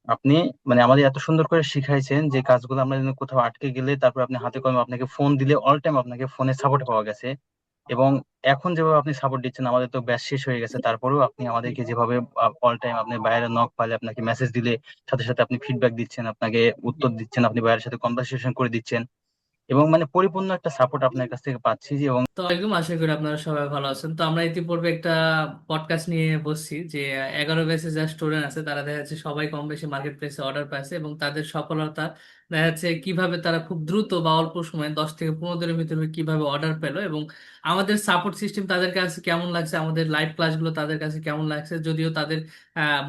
আপনি মানে আমাদের এত সুন্দর করে শিখাইছেন যে কাজগুলো আমরা যেন কোথাও আটকে গেলে তারপর আপনি হাতে কলমে আপনাকে ফোন দিলে অল টাইম আপনাকে ফোনে সাপোর্ট পাওয়া গেছে। এবং এখন যেভাবে আপনি সাপোর্ট দিচ্ছেন, আমাদের তো ব্যাচ শেষ হয়ে গেছে, তারপরেও আপনি আমাদেরকে যেভাবে অল টাইম আপনি বাইরে নক পাইলে আপনাকে মেসেজ দিলে সাথে সাথে আপনি ফিডব্যাক দিচ্ছেন, আপনাকে জি। উত্তর দিচ্ছেন, আপনি বাইরের সাথে কনভারসেশন করে দিচ্ছেন, এবং মানে পরিপূর্ণ একটা সাপোর্ট আপনার কাছ থেকে পাচ্ছি যে। এবং তো একদম আশা করি আপনারা সবাই ভালো আছেন। তো আমরা ইতিপূর্বে একটা পডকাস্ট নিয়ে বসছি যে 11 ব্যাচে যা স্টুডেন্ট আছে তারা দেখা যাচ্ছে সবাই কম বেশি মার্কেট প্লেসে অর্ডার পাইছে, এবং তাদের সফলতা দেখা যাচ্ছে কিভাবে তারা খুব দ্রুত বা অল্প সময়ে 10 থেকে 15 দিনের ভিতরে কিভাবে অর্ডার পেলো, এবং আমাদের সাপোর্ট সিস্টেম তাদের কাছে কেমন লাগছে, আমাদের লাইভ ক্লাসগুলো তাদের কাছে কেমন লাগছে। যদিও তাদের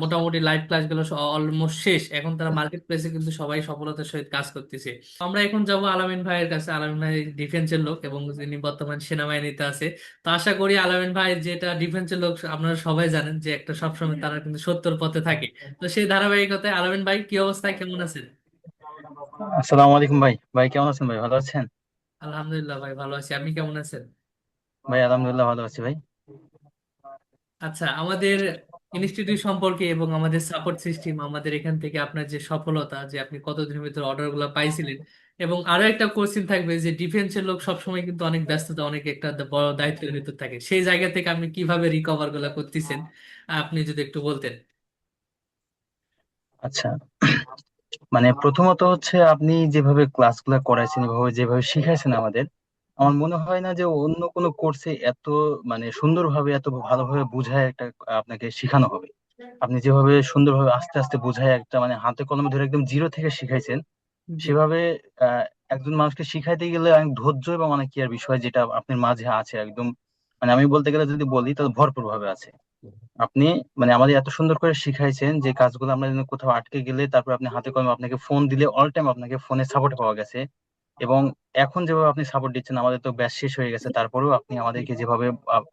মোটামুটি লাইভ ক্লাসগুলো অলমোস্ট শেষ, এখন তারা মার্কেট প্লেসে কিন্তু সবাই সফলতার সহিত কাজ করতেছে। আমরা এখন যাব আলামিন ভাইয়ের কাছে। আলামিন ভাই ডিফেন্সের লোক এবং তিনি বর্তমান সেনাবাহিনীতে আছে। তো আশা করি আলামিন ভাই, যেটা ডিফেন্সের লোক আপনারা সবাই জানেন যে একটা সবসময় তারা কিন্তু সত্যর পথে থাকে। তো সেই ধারাবাহিকতায় আলামিন ভাই কি অবস্থায়, কেমন আছেন? আসসালামু আলাইকুম ভাই। ভাই কেমন আছেন? ভাই ভালো আছেন? আলহামদুলিল্লাহ ভাই, ভালো আছি। আপনি কেমন আছেন? ভাই আলহামদুলিল্লাহ ভালো আছি ভাই। আচ্ছা, আমাদের ইনস্টিটিউট সম্পর্কে এবং আমাদের সাপোর্ট সিস্টেম, আমাদের এখান থেকে আপনার যে সফলতা, যে আপনি কতদিনের ভিতরে অর্ডার গুলো পাইছিলেন, এবং আরো একটা কোশ্চিন থাকবে যে ডিফেন্সের লোক সবসময় কিন্তু অনেক ব্যস্ততা, অনেক একটা বড় দায়িত্বের ভিতর থাকে, সেই জায়গা থেকে আপনি কিভাবে রিকভার গুলা করতেছেন, আপনি যদি একটু বলতেন। আচ্ছা, মানে প্রথমত হচ্ছে আপনি যেভাবে ক্লাসগুলো করাইছেন, এভাবে যেভাবে শিখাইছেন আমাদের, আমার মনে হয় না যে অন্য কোনো কোর্সে এত মানে সুন্দরভাবে এত ভালোভাবে বুঝায় একটা আপনাকে শেখানো হবে। আপনি যেভাবে সুন্দরভাবে আস্তে আস্তে বুঝায় একটা মানে হাতে কলমে ধরে একদম জিরো থেকে শিখাইছেন, জি। সেভাবে আহ, একজন মানুষকে শিখাইতে গেলে অনেক ধৈর্য এবং অনেক কি আর বিষয় যেটা আপনার মাঝে আছে একদম, মানে আমি বলতে গেলে যদি বলি তাহলে ভরপুর ভাবে আছে। আপনি মানে আমাদের এত সুন্দর করে শিখাইছেন যে কাজগুলো আমরা যেন কোথাও আটকে গেলে তারপর আপনি হাতে কলমে আপনাকে ফোন দিলে অল টাইম আপনাকে ফোনে সাপোর্ট পাওয়া গেছে। এবং এখন যেভাবে আপনি সাপোর্ট দিচ্ছেন, আমাদের তো ব্যাচ শেষ হয়ে গেছে, তারপরেও আপনি আমাদেরকে যেভাবে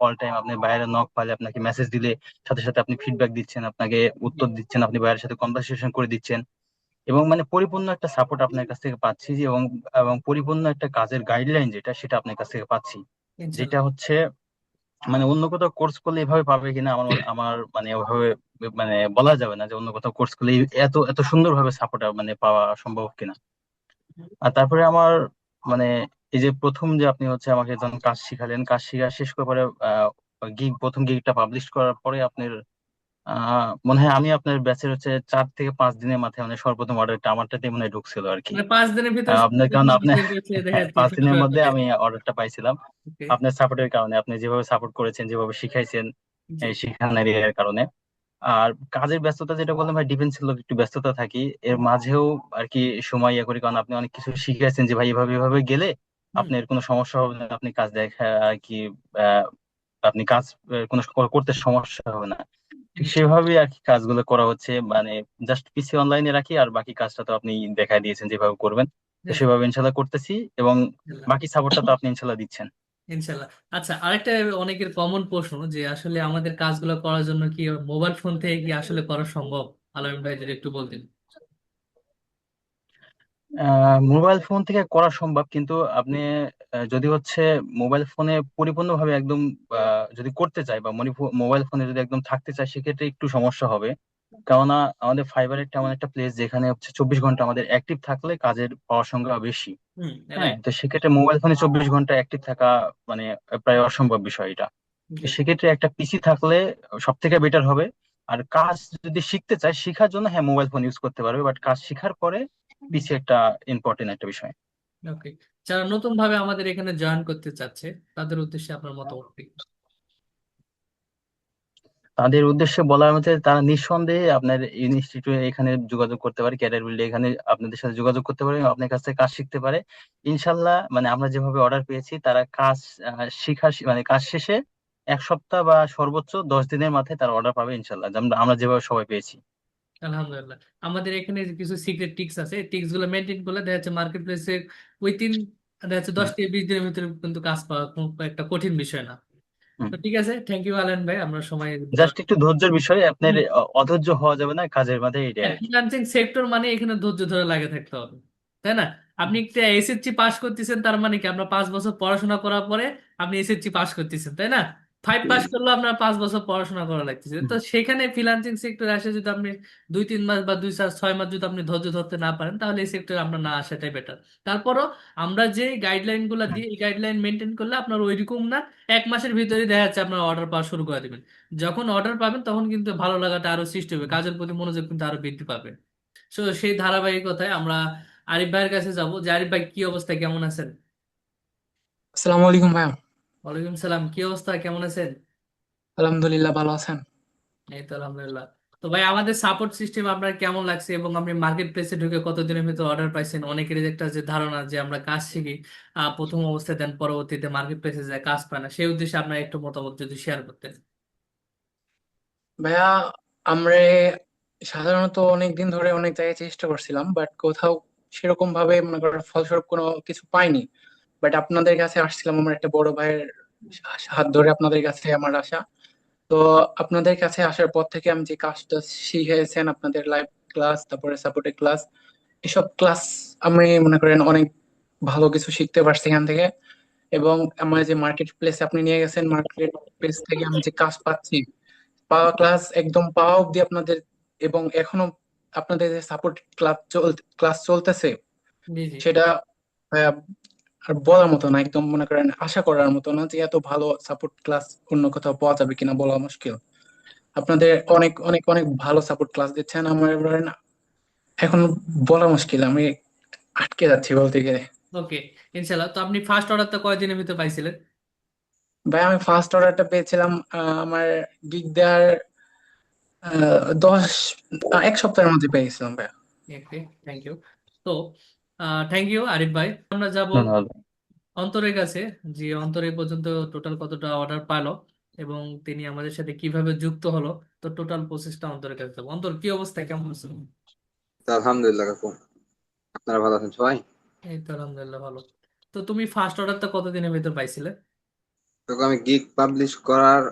অল টাইম আপনি বাইরে নক পাইলে আপনাকে মেসেজ দিলে সাথে সাথে আপনি ফিডব্যাক দিচ্ছেন, আপনাকে উত্তর দিচ্ছেন, আপনি বাইরের সাথে কনভারসেশন করে দিচ্ছেন, এবং মানে পরিপূর্ণ একটা সাপোর্ট আপনার কাছ থেকে পাচ্ছি যে। এবং এবং পরিপূর্ণ একটা কাজের গাইডলাইন যেটা সেটা আপনার কাছ থেকে পাচ্ছি, যেটা ইনশাল্লাহ। হচ্ছে মানে অন্য কোথাও কোর্স করলে এভাবে পাবে কিনা আমার আমার মানে ওভাবে মানে বলা যাবে না যে অন্য কোথাও কোর্স করলে এত এত সুন্দরভাবে সাপোর্ট মানে পাওয়া সম্ভব কিনা। আর তারপরে আমার মানে এই যে প্রথম যে আপনি হচ্ছে আমাকে যখন কাজ শিখালেন, কাজ শিখা শেষ করার পরে গিগ প্রথম গিগটা পাবলিশ করার পরে আপনার মনে হয় আমি আপনার ব্যাচের হচ্ছে 4 থেকে 5 দিনের মাথায় মানে সর্বপ্রথম অর্ডারটা আমারটাতে মনে হয় ঢুকছিল আর কি। মানে 5 দিনের ভিতরে আপনার কারণ আপনি ডিপেন্ড করছে দেখা যাচ্ছে 5 দিনের ফিল্ড মধ্যে আমি অর্ডারটা পাইছিলাম ওকে। আপনার সাপোর্টের কারণে, আপনি যেভাবে সাপোর্ট করেছেন, যেভাবে শিখাইছেন, জি। এই শিখানোর এর কারণে। আর কাজের ব্যস্ততা যেটা বললাম ভাই, ডিফেন্সের লোক একটু ব্যস্ততা থাকি, এর মাঝেও আর কি সময় ইয়ে করি, কারণ আপনি অনেক কিছু শিখাইছেন যে ভাই এভাবে এভাবে গেলে হুম। আপনার কোনো সমস্যা হবে না, আপনি কাজ দেখা আর কি আহ, আপনি কাজ কোনো করতে সমস্যা হবে না। ঠিক সেভাবে আর কি কাজগুলো করা হচ্ছে, মানে জাস্ট পিসি অনলাইনে রাখি আর বাকি কাজটা তো আপনি দেখাই দিয়েছেন যেভাবে করবেন, তো জি। সেভাবে ইনশাল্লাহ করতেছি। এবং ইনশাল্লাহ। বাকি সাপোর্টটা তো আপনি ইনশাল্লাহ দিচ্ছেন। ইনশাল্লাহ। আচ্ছা, আরেকটা অনেকের কমন প্রশ্ন যে আসলে আমাদের কাজগুলো করার জন্য কি মোবাইল ফোন থেকে কি আসলে করা সম্ভব? আলম ভাই যদি একটু বলতেন। মোবাইল ফোন থেকে করা সম্ভব, কিন্তু আপনি যদি হচ্ছে মোবাইল ফোনে পরিপূর্ণভাবে একদম যদি করতে চাই বা মোবাইল ফোনে যদি একদম থাকতে চাই সেক্ষেত্রে একটু সমস্যা হবে। কেননা আমাদের ফাইবার একটা এমন একটা প্লেস যেখানে হচ্ছে 24 ঘন্টা আমাদের অ্যাক্টিভ থাকলে কাজের পাওয়ার সংখ্যা বেশি। হুম। হ্যাঁ, রাইট। তো সেক্ষেত্রে মোবাইল ফোনে 24 ঘন্টা অ্যাক্টিভ থাকা মানে প্রায় অসম্ভব বিষয় এটা। তো জি। সেক্ষেত্রে একটা পিসি থাকলে সব থেকে বেটার হবে। আর কাজ যদি শিখতে চায়, শেখার জন্য হ্যাঁ মোবাইল ফোন ইউজ করতে পারবে, বাট কাজ শেখার পরে পিসি একটা ইম্পর্টেন্ট একটা বিষয়। ওকে। যারা নতুন ভাবে আমাদের এখানে জয়েন করতে চাচ্ছে তাদের উদ্দেশ্যে আপনার মতামত কি? তাদের উদ্দেশ্যে বলার মধ্যে তারা নিঃসন্দেহে আপনার ইনস্টিটিউটে এখানে যোগাযোগ করতে পারে, ক্যারিয়ার বিল্ডে এখানে আপনাদের সাথে যোগাযোগ করতে পারে এবং আপনার কাছ থেকে কাজ শিখতে পারে। ইনশাল্লাহ মানে আমরা যেভাবে অর্ডার পেয়েছি তারা কাজ শিখা মানে কাজ শেষে 1 সপ্তাহ বা সর্বোচ্চ 10 দিনের মাথায় তারা অর্ডার পাবে ইনশাল্লাহ, যেমন আমরা যেভাবে সবাই পেয়েছি। আলহামদুলিল্লাহ। আমাদের এখানে যে কিছু সিক্রেট টিক্স আছে, টিক্স গুলো মেনটেন করলে দেখা যাচ্ছে মার্কেট প্লেসে উইথিন দেখা যাচ্ছে 10 থেকে 20 দিনের ভিতরে কিন্তু কাজ পাওয়া খুব একটা কঠিন বিষয় না। তো ঠিক আছে, থ্যাংক ইউ আলেন ভাই, আমরা সময় জাস্ট একটু ধৈর্যের বিষয়, আপনার হুম। অধৈর্য হওয়া যাবে না কাজের মাঝে, এটাই হ্যাঁ, আর কি। ফ্রিল্যান্সিং সেক্টর মানে এখানে ধৈর্য ধরে লাগে থাকতে হবে, তাই না? আপনি একটা এসএসসি পাস করতেছেন, তার মানে কি আমরা 5 বছর পড়াশোনা করার পরে আপনি এসএসসি পাস করতেছেন, তাই না? 5 পাস করলেও আপনার 5 বছর পড়াশোনা করা লাগতেছে, তো সেখানে ফ্রিল্যান্সিং সেক্টরে আসে যদি আপনি 2-3 মাস বা 2-6 মাস যদি আপনি ধৈর্য ধরতে না পারেন, তাহলে এই সেক্টরে আপনার না আসাটাই বেটার। তারপরও আমরা যে গাইডলাইন গুলো দিই, এই গাইডলাইন মেনটেন করলে আপনার ওইরকম না, 1 মাসের ভিতরে দেখা যাচ্ছে আপনার অর্ডার পাওয়া শুরু করে দিবেন। যখন অর্ডার পাবেন তখন কিন্তু ভালো লাগাটা আরো সৃষ্টি হবে, কাজের প্রতি মনোযোগ কিন্তু আরো বৃদ্ধি পাবে। তো সেই ধারাবাহিকতায় আমরা আরিফ ভাইয়ের কাছে যাব, যে আরিফ ভাই কি অবস্থা, কেমন আছেন? আসসালামু আলাইকুম ভাইয়া। ওয়ালাইকুম সালাম, কি অবস্থা, কেমন আছেন? আলহামদুলিল্লাহ, ভালো আছেন? এই তো আলহামদুলিল্লাহ। তো ভাই, আমাদের সাপোর্ট সিস্টেম আপনার কেমন লাগছে, এবং আপনি মার্কেট প্লেসে ঢুকে কতদিনের ভিতর অর্ডার পাইছেন? অনেকেরই একটা যে ধারণা যে আমরা কাজ শিখি প্রথম অবস্থায়, দেন পরবর্তীতে মার্কেট প্লেসে যায় কাজ পায় না, সেই উদ্দেশ্যে আপনার একটু মতামত যদি শেয়ার করতেন। ভাইয়া, আমরা সাধারণত অনেক দিন ধরে অনেক জায়গায় চেষ্টা করছিলাম, বাট কোথাও সেরকম ভাবে মনে করেন ফলস্বরূপ কোনো কিছু পাইনি। বাট আপনাদের কাছে আসছিলাম, আমার একটা বড় ভাইয়ের হাত ধরে আপনাদের কাছে আমার আসা। তো আপনাদের কাছে আসার পর থেকে আমি যে কাজটা শিখেছেন, আপনাদের লাইভ ক্লাস, তারপরে সাপোর্টেড ক্লাস, এসব ক্লাস আমি মনে করেন অনেক ভালো কিছু শিখতে পারছি এখান থেকে। এবং আমার যে মার্কেট প্লেসে আপনি নিয়ে গেছেন, মার্কেট প্লেস থেকে আমি যে কাজ পাচ্ছি, পাওয়া ক্লাস একদম পাওয়া অব্দি আপনাদের, এবং এখনো আপনাদের যে সাপোর্ট ক্লাস চলতেছে, জি জি। সেটা আহ, আর বলার মতো না, একদম মনে করেন আশা করার মতো না যে এত ভালো সাপোর্ট ক্লাস অন্য কোথাও পাওয়া যাবে কিনা বলা মুশকিল। আপনাদের অনেক অনেক অনেক ভালো সাপোর্ট ক্লাস দিচ্ছেন আমার, এবার এখন বলা মুশকিল, আমি আটকে যাচ্ছি বলতে গেলে। ওকে, ইনশাল্লাহ। তো আপনি ফার্স্ট অর্ডারটা কয়দিনের ভিতর পাইছিলেন? ভাই, আমি ফার্স্ট অর্ডারটা পেয়েছিলাম আমার গিগ দেওয়ার এক সপ্তাহের মধ্যে পেয়ে গেছিলাম ভাই। ওকে, থ্যাংক ইউ। তো থ্যাংক ইউ আরিফ ভাই। আমরা যাব ধন্যবাদ। অন্তরের কাছে, যে অন্তরে পর্যন্ত টোটাল কতটা অর্ডার পাইলো এবং তিনি আমাদের সাথে কিভাবে যুক্ত হলো। তো টোটাল প্রসেসটা অন্তরের কাছে যাবো। অন্তর, কি অবস্থা, কেমন আছো? তা আলহামদুলিল্লাহ কাকু, আপনারা ভালো আছেন সবাই? এই তো আলহামদুলিল্লাহ ভালো। তো তুমি ফার্স্ট অর্ডারটা কতদিনের ভিতর পাইছিলে? কাকু, আমি গিগ পাবলিশ করার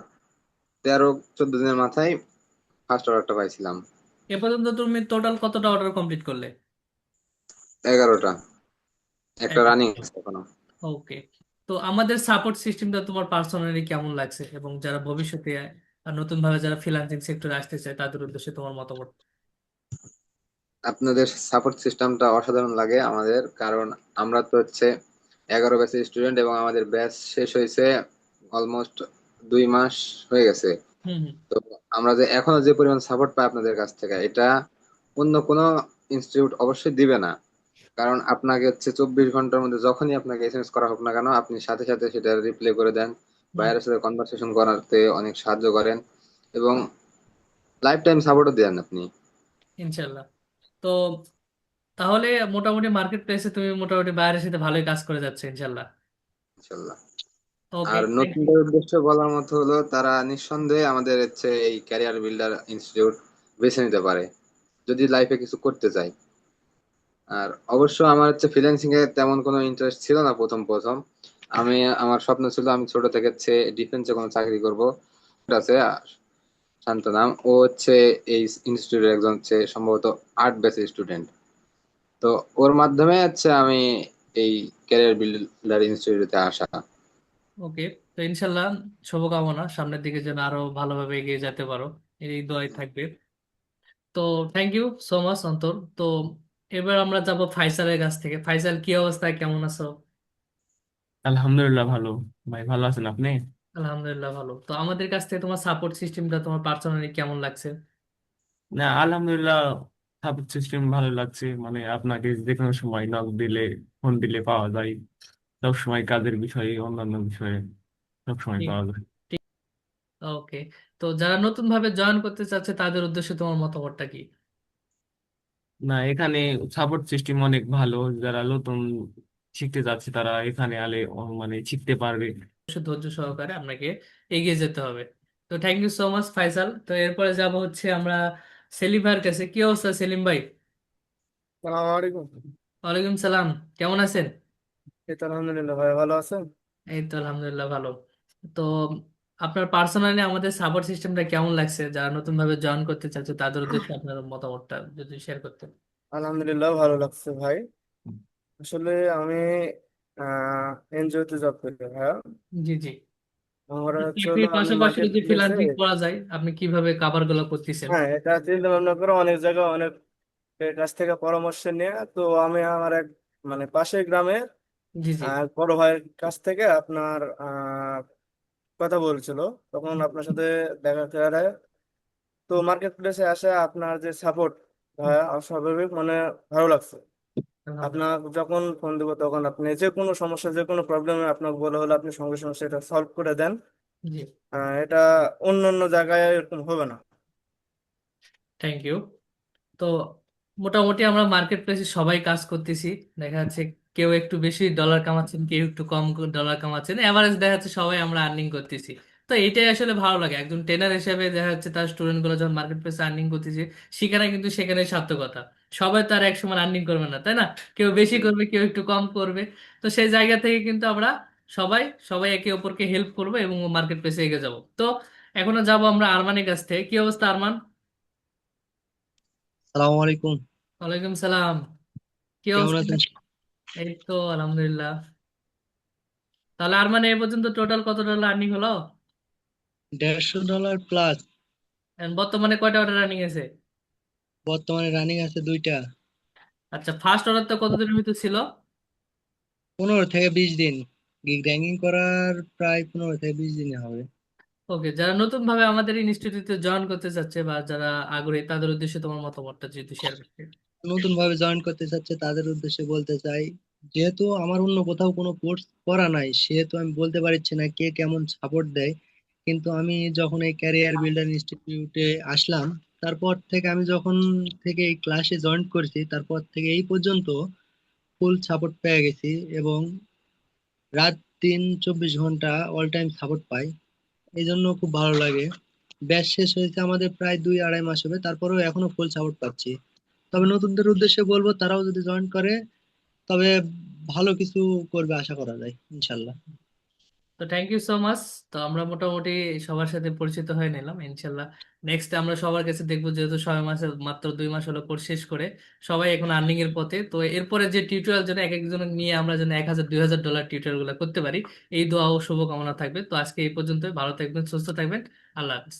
13-14 দিনের মাথায় ফার্স্ট অর্ডারটা পাইছিলাম। এ পর্যন্ত তুমি টোটাল কতটা অর্ডার কমপ্লিট করলে? 11টা, একটা রানিং আছে এখনো। ওকে। তো আমাদের সাপোর্ট সিস্টেমটা তোমার পার্সোনালি কেমন লাগছে, এবং যারা ভবিষ্যতে নতুন ভাবে যারা ফ্রিল্যান্সিং সেক্টরে আসতে চায় তাদের উদ্দেশ্যে তোমার মতামত? আপনাদের সাপোর্ট সিস্টেমটা অসাধারণ লাগে আমাদের, কারণ আমরা তো হচ্ছে 11 ব্যাচের স্টুডেন্ট এবং আমাদের ব্যাচ শেষ হয়েছে অলমোস্ট 2 মাস হয়ে গেছে। হুম হুম। তো আমরা যে এখনো যে পরিমাণ সাপোর্ট পাই আপনাদের কাছ থেকে, এটা অন্য কোনো ইনস্টিটিউট অবশ্যই দিবে না। কারণ আপনাকে হচ্ছে 24 ঘন্টার মধ্যে যখনই আপনাকে এসএমএস করা হোক না কেন, আপনি সাথে সাথে সেটা রিপ্লাই করে দেন, হুম। বাইরের সাথে কনভারসেশন করাতে অনেক সাহায্য করেন এবং লাইফ টাইম সাপোর্টও দেন আপনি। ইনশাল্লাহ। তো তাহলে মোটামুটি মার্কেট প্লেসে তুমি মোটামুটি বাইরের সাথে ভালোই কাজ করে যাচ্ছে ইনশাল্লাহ। ইনশাল্লাহ। ওকে, আর থ্যাংক ইউ। নতুনদের উদ্দেশ্য বলার মতো হলো, তারা নিঃসন্দেহে আমাদের হচ্ছে এই ক্যারিয়ার বিল্ডার ইনস্টিটিউট বেছে নিতে পারে যদি লাইফে কিছু করতে চায়। আর অবশ্য আমার হচ্ছে ফ্রিল্যান্সিং এ তেমন কোনো ইন্টারেস্ট ছিল না প্রথম প্রথম। আমি, আমার স্বপ্ন ছিল আমি ছোট থেকে হচ্ছে ডিফেন্সে কোনো চাকরি করব। আছে শান্ত নাম, ও হচ্ছে এই ইনস্টিটিউটের একজন হচ্ছে সম্ভবত আর্ট বেসের স্টুডেন্ট। তো ওর মাধ্যমে হচ্ছে আমি এই ক্যারিয়ার বিল্ডার ইনস্টিটিউটে আসা। ওকে, তো ইনশাল্লাহ শুভকামনা, সামনের দিকে যেন আরো ভালোভাবে এগিয়ে যেতে পারো, এই দোয়াই থাকবে। তো থ্যাংক ইউ সো মাচ অন্তর। তো এবার আমরা যাব ফাইসালের কাছ থেকে। ফাইসাল, কি অবস্থা, কেমন আছো? আলহামদুলিল্লাহ ভালো। ভাই ভালো আছেন আপনি? আলহামদুলিল্লাহ ভালো। তো আমাদের কাছ থেকে তোমার সাপোর্ট সিস্টেমটা তোমার পার্সোনালি কেমন লাগছে? না, আলহামদুলিল্লাহ, সাপোর্ট সিস্টেম ভালো লাগছে। মানে আপনাকে যে কোনো সময় নক দিলে, ফোন দিলে পাওয়া যায়। সব সময় কাজের বিষয়ে, অন্যান্য বিষয়ে সব সময় ঠিক পাওয়া যায়। ঠিক। ওকে। তো যারা নতুন ভাবে জয়েন করতে চাচ্ছে তাদের উদ্দেশ্যে তোমার মতামতটা কি? না, এখানে সাপোর্ট সিস্টেম অনেক ভালো। যারা নতুন শিখতে যাচ্ছে তারা এখানে আলে মানে শিখতে পারবে। অবশ্যই ধৈর্য সহকারে আপনাকে এগিয়ে যেতে হবে। তো thank you so much Faisal. তো এরপরে যাব হচ্ছে আমরা সেলিম ভাইয়ের কাছে। কি অবস্থা সেলিম ভাই? সালাম আলাইকুম। ওয়ালাইকুম সালাম, কেমন আছেন? এই তো আলহামদুলিল্লাহ, ভাই ভালো আছেন? এই তো আলহামদুলিল্লাহ ভালো। তো আপনার পার্সোনালি আমাদের সাপোর্ট সিস্টেমটা কেমন লাগছে, যারা নতুন ভাবে জয়েন করতে চাচ্ছে তাদের উদ্দেশ্যে আপনার মতামতটা যদি শেয়ার করতেন। আলহামদুলিল্লাহ, ভালো লাগছে ভাই। আসলে আমি এনজিওতে জব করি ভাইয়া। জি জি। আমার হচ্ছে হলো চাকরির আমি পাশাপাশি মার্কেট যদি প্লেসে, ফ্রিল্যান্সিং করা যায় আপনি কিভাবে কাভার গুলো করতেছেন? হ্যাঁ এটা চিন্তা ভাবনা করে অনেক জায়গায় অনেক এর কাছ থেকে পরামর্শ নিয়ে, তো আমি আমার এক মানে পাশের গ্রামে জি জি। বড় ভাইয়ের কাছ থেকে আপনার কথা বলছিল, তখন আপনার সাথে দেখা করে। তো মার্কেট প্লেসে আসে আপনার যে সাপোর্ট, অস্বাভাবিক মানে ভালো লাগছে। আলহামদুলিল্লাহ। আপনার যখন ফোন দিব তখন আপনি যে কোনো সমস্যা যে কোনো প্রবলেমে আপনাকে বলে হলে আপনি সঙ্গে সঙ্গে সেটা সলভ করে দেন। জি। এটা অন্য অন্য জায়গায় এরকম হবে না। Thank you. তো মোটামুটি আমরা মার্কেট প্লেসে সবাই কাজ করতেছি। দেখা যাচ্ছে কেউ একটু বেশি ডলার কামাচ্ছেন, কেউ একটু কম ডলার কামাচ্ছেন, এভারেজ দেখা যাচ্ছে সবাই আমরা আর্নিং করতেছি। তো এটাই আসলে ভালো লাগে একজন ট্রেনার হিসেবে, দেখা যাচ্ছে তার স্টুডেন্ট গুলো যখন মার্কেট প্লেসে আর্নিং করতেছে সেখানে কিন্তু সেখানে সার্থকতা। সবাই তো আর এক সমান আর্নিং করবে না, তাই না? কেউ বেশি করবে, কেউ একটু কম করবে। তো সেই জায়গা থেকে কিন্তু আমরা সবাই সবাই একে অপরকে হেল্প করবো এবং মার্কেট প্লেসে এগিয়ে যাবো। তো এখনো যাবো আমরা আরমানের কাছ থেকে। কি অবস্থা আরমান? সালামু আলাইকুম। ওয়ালাইকুম সালাম। কি কেমন অবস্থা? আছেন? এই তো আলহামদুলিল্লাহ। তাহলে আর মানে এ পর্যন্ত টোটাল কত ডলার আর্নিং হলো? $150 প্লাস। And বর্তমানে কয়টা অর্ডার রানিং আছে? বর্তমানে রানিং আছে 2টা। আচ্ছা, ফার্স্ট অর্ডার তো কতদিনের ভিতর ছিল? 15 থেকে 20 দিন। গিগ র্যাঙ্কিং করার প্রায় 15 থেকে 20 দিনে হবে। ওকে, যারা নতুন ভাবে আমাদের ইনস্টিটিউটে জয়েন করতে চাচ্ছে বা যারা আগ্রহী তাদের উদ্দেশ্যে তোমার মতামতটা যদি শেয়ার করতে। নতুন ভাবে জয়েন করতে চাচ্ছে তাদের উদ্দেশ্যে বলতে চাই, যেহেতু আমার অন্য কোথাও কোনো কোর্স করা নাই সেহেতু আমি বলতে পারছি না কে কেমন সাপোর্ট দেয়। কিন্তু আমি যখন এই ক্যারিয়ার বিল্ডার ইনস্টিটিউটে আসলাম, তারপর থেকে আমি যখন থেকে এই ক্লাসে জয়েন করেছি তারপর থেকে এই পর্যন্ত ফুল সাপোর্ট পেয়ে গেছি, এবং রাত দিন 24 ঘন্টা অল টাইম সাপোর্ট পাই। এই জন্য খুব ভালো লাগে। ব্যাচ শেষ হয়েছে আমাদের প্রায় 2-2.5 মাস হবে, তারপরেও এখনো ফুল সাপোর্ট পাচ্ছি। তবে নতুনদের উদ্দেশ্যে বলবো তারাও যদি জয়েন করে তবে ভালো কিছু করবে আশা করা যায় ইনশাল্লাহ। তো থ্যাংক ইউ সো মাচ। তো আমরা মোটামুটি সবার সাথে পরিচিত হয়ে নিলাম ইনশাল্লাহ। নেক্সট আমরা সবার কাছে দেখবো, যেহেতু 6 মাসে মাত্র 2 মাস হলো কোর্স শেষ করে সবাই এখন আর্নিং এর পথে। তো এরপরে যে টিউটোরিয়াল যেন এক একজন নিয়ে আমরা যেন 1000 2000 ডলার টিউটোরিয়াল গুলো করতে পারি, এই দোয়া ও শুভকামনা থাকবে। তো আজকে এই পর্যন্ত, ভালো থাকবেন, সুস্থ থাকবেন। আল্লাহ হাফিজ।